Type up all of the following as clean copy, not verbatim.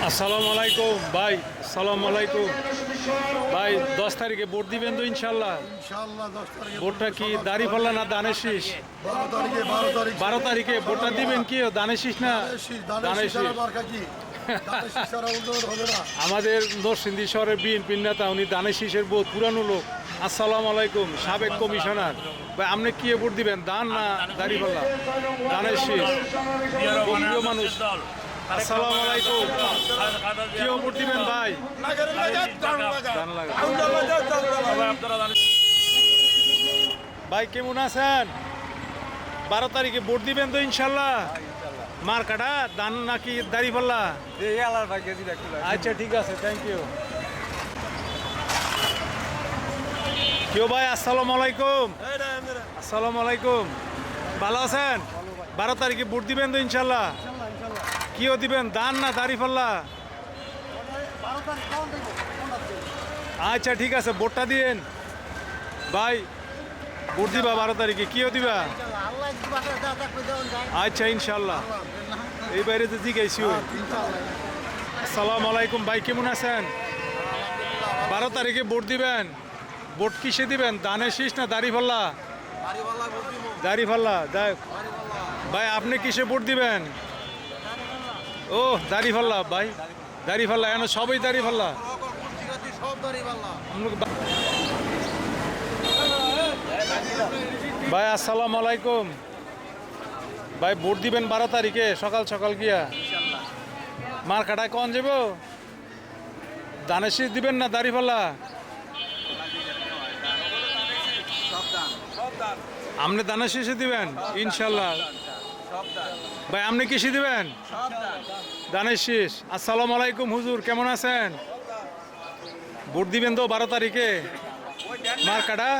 আসসালামু আলাইকুম ভাই। আসসালামু আলাইকুম ভাই। 10 তারিখে ভোট দিবেন তো ইনশাল্লাহ? ইনশাআল্লাহ 10 তারিখে ভোটটা কি দাঁড়িপাল্লা না দানের শীষ? 12 তারিখে ভোটটা দিবেন কি দানের শীষ না দানের শীষ? আমাদের নরসিংদী শহরের বিএনপির নেতা, উনি দানের শীষের বহুত পুরানো লোক। আসসালামু আলাইকুম, সাবেক কমিশনার ভাই। আপনি কি ভোট দিবেন, দান না দাঁড়িপাল্লা? দানের শীষ প্রিয় মানুষ। আসসালামু আলাইকুম, কি ভোট দিবেন ভাই? ভাই কেমন আছেন? 12 তারিখে ভোট দিবেন তো ইনশাল্লাহ? মার্কাটা দান নাকি দাঁড়িপাল্লা? আচ্ছা ঠিক আছে, থ্যাংক ইউ। কেউ ভাই আসসালামু আলাইকুম। আসসালামু আলাইকুম, ভালো আছেন? 12 তারিখে ভোট দিবেন তো ইনশাল্লাহ? কিও দিবেন, দান না দাঁড়িপাল্লা? আচ্ছা ঠিক আছে, ভোটটা দিন ভাই। ভোট দিবা 12 তারিখে, কিও দিবা? আচ্ছা ইনশাল্লাহ, এই বাইরে তো জিজ্ঞাসি। আসসালামু আলাইকুম ভাই, কেমন আছেন? 12 তারিখে ভোট দিবেন, ভোট কিসে দিবেন, দানের শীষ না দাঁড়িপাল্লা? দাঁড়িপাল্লা। দেখ ভাই, আপনি কিসে ভোট দিবেন? ও দাঁড়িপাল্লা ভাই, দাঁড়িপাল্লা। এখন সবই দাঁড়িপাল্লা। ভাই আসসালামু আলাইকুম ভাই। ভোট দিবেন 12 তারিখে সকাল সকাল গিয়া? মার্কাটায় কন যাব? দানের শীষ দিবেন না দাঁড়িপাল্লা? আপনি দানের শীষে দিবেন ইনশাল্লাহ ভাই। আপনি কিসে দিবেন? দানের শীষ। আসসালামু আলাইকুম হুজুর, কেমন আছেন? ভোট দিবেন তো 12 তারিখে? মার্কাটা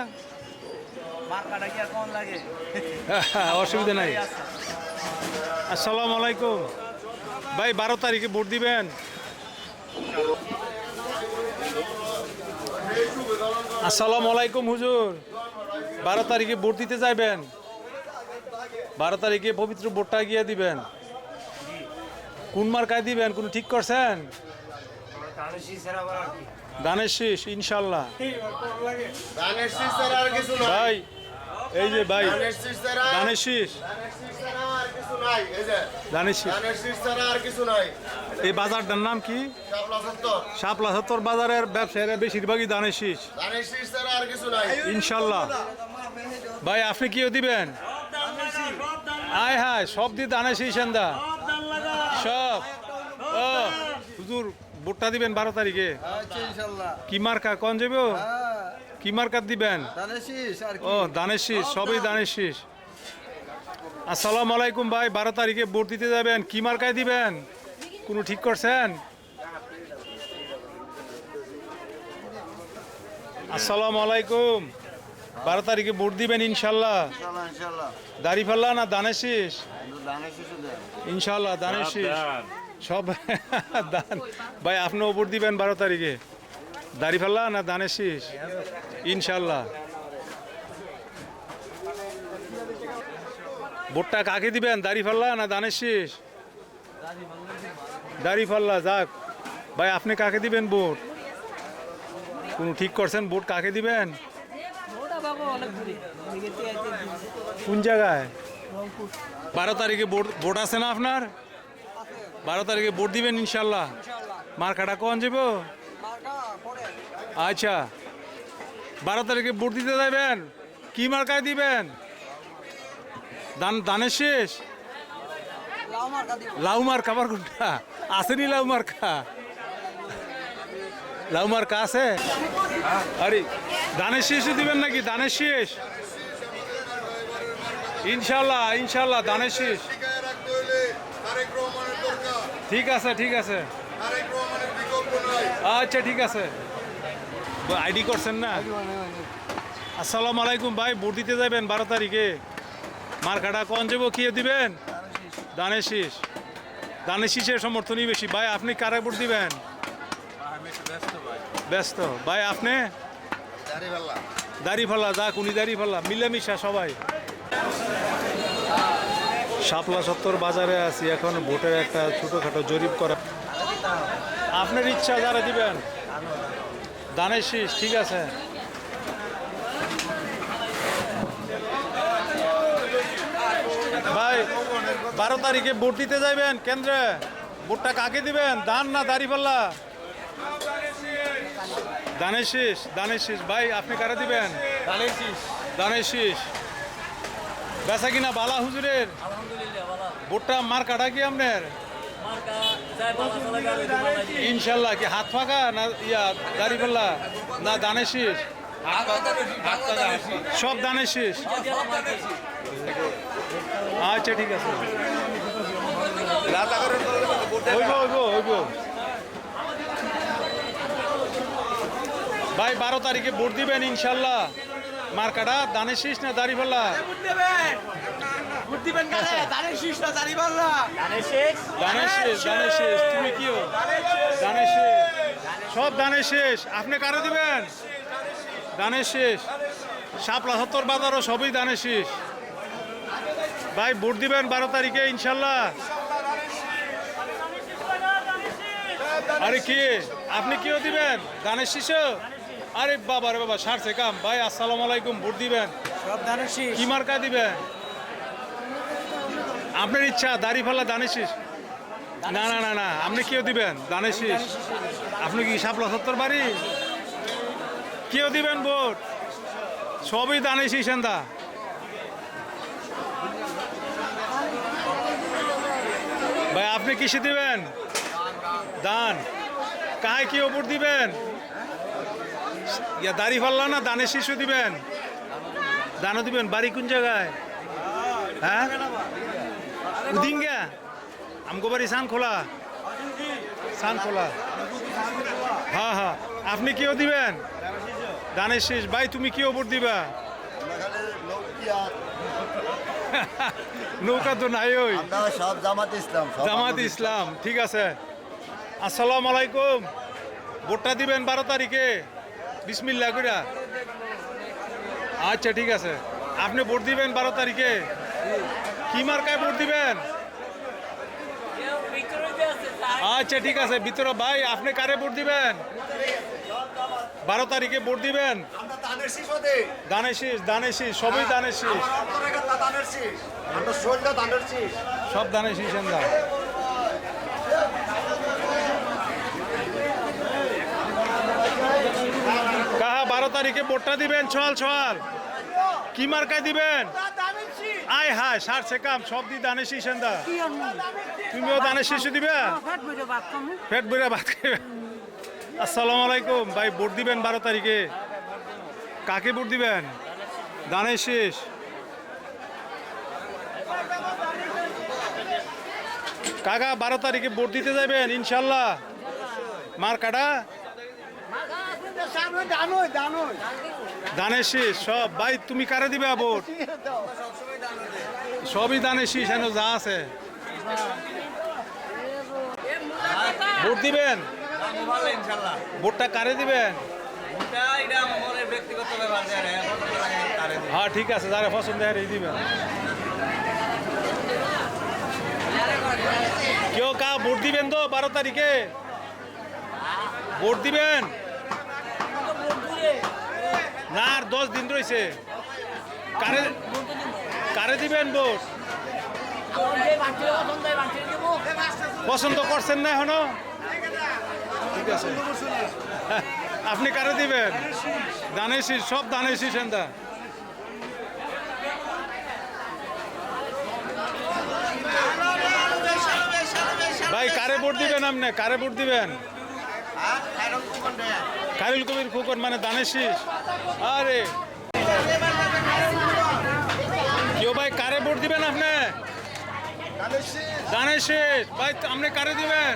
অসুবিধা নাই। আসসালামু আলাইকুম ভাই, 12 তারিখে ভোট দিবেন? আসসালামু আলাইকুম হুজুর, 12 তারিখে ভোট দিতে যাইবেন? 12 তারিখে পবিত্র ভোটটা গিয়ে দিবেন। কোন মার্কায় দিবেন, কোন ঠিক করছেন? দানের শীষ ইনশাল্লাহ ভাই। এই যে ভাই, দানের শীষ, দানের শীষ। এই বাজারটার নাম কি? শাপলা সত্তর বাজারের ব্যবসায়ীরা বেশিরভাগই দানের শীষ ইনশাল্লাহ ভাই। আপনি কিও দিবেন? আয় হায়, সব দিয়ে দানের শীষ এন্দা সব। ও হুজুর, ভোটটা দিবেন 12 তারিখে? কি মার্কা কন যাব? কি মার্কা দিবেন? ও দানের শীষ, সবই দানের শীষ। আসসালামু আলাইকুম ভাই, 12 তারিখে ভোট দিতে যাবেন, কি মার্কায় দিবেন, কোনো ঠিক করছেন? আসসালামু আলাইকুম, 12 তারিখে ভোট দিবেন ইনশাল্লাহ? দাঁড়িপাল্লা না দানের শীষ? ইনশাল্লাহ দানের শীষ সব দান ভাই। আপনিও ভোট দিবেন 12 তারিখে? দাঁড়িপাল্লা না দানের শীষ? ইনশাল্লাহ। ভোটটা কাকে দিবেন, দাঁড়িপাল্লা না দানের শীষ? দাঁড়িপাল্লা। যাক ভাই, আপনি কাকে দিবেন ভোট, কোন ঠিক করছেন? ভোট কাকে দিবেন? কোন জায়গায়? 12 তারিখে ভোট আছে না আপনার? 12 তারিখে ভোট দিবেন ইনশাল্লাহ? মার্কাটা কন যাব? আচ্ছা, 12 তারিখে ভোট দিতে যাবেন, কি মার্কায় দিবেন? দানের শেষ? লাউ মার্কা? আবার কোনটা আসেনি? লাউ মার্কা? লাউ মার্কা আছে? আরে দানের শেষে দিবেন নাকি? দানের শেষ ইনশাল্লাহ, ইনশাল্লাহ দানের শেষ। ঠিক আছে, ঠিক আছে, আচ্ছা ঠিক আছে। আইডি করছেন না? আসসালামু আলাইকুম ভাই, ভোট দিতে যাবেন 12 তারিখে? মার্কাটা কন যাব, কি দিবেন? দানের শীষ। দানের শীষের সমর্থনই বেশি ভাই। আপনি কারে ভোট দিবেন? ব্যস্ত ভাই। আপনি? দাঁড়িপাল্লা। যাক, উনি দাঁড়িপাল্লা, মিলামিশা সবাই। শাপলা সত্তর বাজারে আছি এখন। ভোটের একটা ছোটোখাটো জরিপ করা। আপনার ইচ্ছা যারা দিবেন। ধানের শীষ, ঠিক আছে। ভাই 12 তারিখে ভোট দিতে যাবেন কেন্দ্রে, ভোটটা কাকে দিবেন, ধান না দাঁড়িপাল্লা? ধানের শীষ, ধানের শীষ। ভাই আপনি কারা দিবেন? ধানের শীষ। বেচা কিনা বালা হুজুরের? ভোটটা মার কাটা কি আপনার? ইনশাল্লাহ। কি হাত ফাঁকা না ইয়া দাঁড়িপাল্লা না ধানের শীষ? সব ধানের শীষ। আচ্ছা ঠিক আছে, হইব হইব হইব। ভাই 12 তারিখে ভোট দিবেন ইনশাল্লাহ। মার্কাটা ধানের শীষ না দাঁড়িপাল্লা? ধানের শীষ, ধানের শীষ। তুমি কি ধানের শীষ? সব ধানের শীষ। আপনি কারে দিবেন? ধানের শীষ। শাপলা 70 বাজারও সবই ধানের শীষ। ভাই ভোট দিবেন 12 তারিখে ইনশাল্লাহ। আরে কি আপনি কিও দিবেন? ধানের শীষও? আরে বাবা রে বাবা, সারছে কাম। ভাই আসসালামু আলাইকুম, ভোট দিবেন সব ধানের শীষ। কি মার্কা দিবেন? আপনার ইচ্ছা। দাঁড়িপাল্লা ধানের শীষ? না না না না, আপনি কিও দিবেন? ধানের শীষ। আপনি কি শাপলা 70 বাড়ি? কিও দিবেন ভোট? সবই ধানের শীষ এন্দা। ভাই আপনি কিসে দিবেন? ধান। কায় কি ভোট দিবেন? দাড়ি ফাল্লা না ধানের শিশু দিবেন? দানও দিবেন। বাড়ি কোন জায়গায়? হ্যাঁ উদিঙ্গা? আমগো বাড়ি সানখোলা। সানখোলা। হ্যাঁ হ্যাঁ। আপনি কিও দিবেন? ধানের শীষ। ভাই তুমি কিও ভোট দিবা? নৌকা তো নাই। ওই সব জামাত ইসলাম। জামাত ইসলাম, ঠিক আছে। আসসালামু আলাইকুম। ভোটটা দিবেন 12 তারিখে, বিসমিল্লাহ কইরা। আচ্ছা ঠিক আছে। আপনি ভোট দিবেন 12 তারিখে। কি মার্কায় ভোট দিবেন? আচ্ছা ঠিক আছে, ভিতরে। ভাই আপনি কারে ভোট দিবেন? 12 তারিখে ভোট দিবেন? ধানের শীষ, ধানের শীষ। সবই ধানের শীষ। সব ধানের শীষ এন্দা। কাহা 12 তারিখে ভোটটা দিবেন? ছল কি মার্কায় দিবেন? আয় হায়, সারছে কাম। সব দি ধানের শীষ এন্দা। তুমিও ধানের শীষ দিবে? পেট ভরে ভাত খাইবে। আসসালামু আলাইকুম। ভাই ভোট দিবেন 12 তারিখে, কাকে ভোট দিবেন? ধানের শীষ। কাকা 12 তারিখে ভোট দিতে যাবেন ইনশাল্লাহ। মার্কাটা ধানের শীষ সব। ভাই তুমি কারে দিবে ভোট? সবই ধানের শীষ এনে যা আছে। ভোট দিবেন? ভোটটা কারে দিবেন? হ্যাঁ ঠিক আছে, যারা পছন্দ হয় দিবেন। কেউ কা ভোট দিবেন তো 12 তারিখে? ভোট দিবেন না? আর 10 দিন রয়েছে। কারে কারে দিবেন ভোট? পছন্দ করছেন না এখনো? ঠিক আছে। আপনি কারে দিবেন? ধানের শীষ। সব ধানের শীষ এন্দা। ভাই কারে ভোট দিবেন আপনি? কারে ভোট দিবেন? খায়রুল কবির খোকন মানে ধানের শীষ। আরে কেউ ভাই কারে ভোট দিবেন আপনি? ধানের শীষ। ভাই আপনি কারে দিবেন?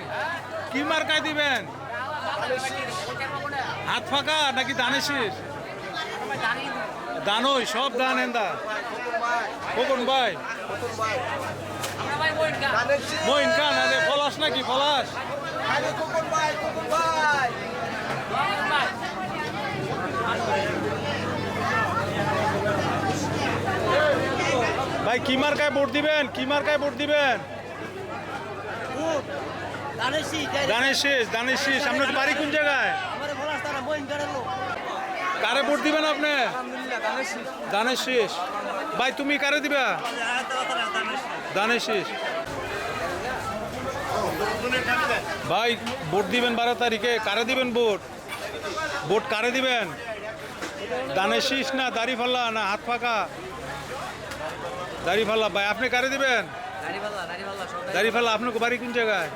কি মার্কায় দিবেন? হাত ফাঁকা নাকি ধানের শীষ? দানই সব দান এন্দা। খোকন ভাই মইন খান। আরে পলাশ নাকি? পলাশ। ভাই কি মার্কায় ভোট দিবেন? কি মার্কায় ভোট দিবেন? দানের শীষ আপনার বাড়ি কোন জায়গায়? কারে ভোট দিবেন আপনি? দানের শীষ। ভাই তুমি কারে দিবা? দানের শীষ। ভাই ভোট দিবেন 12 তারিখে, কারে দিবেন ভোট? ভোট কারে দিবেন? দানের শীষ না দাড়িপাল্লা না হাত ফাঁকা? দাড়িপাল্লা। ভাই আপনি কারে দিবেন? দাড়িপাল্লা। আপনার বাড়ি কোন জায়গায়?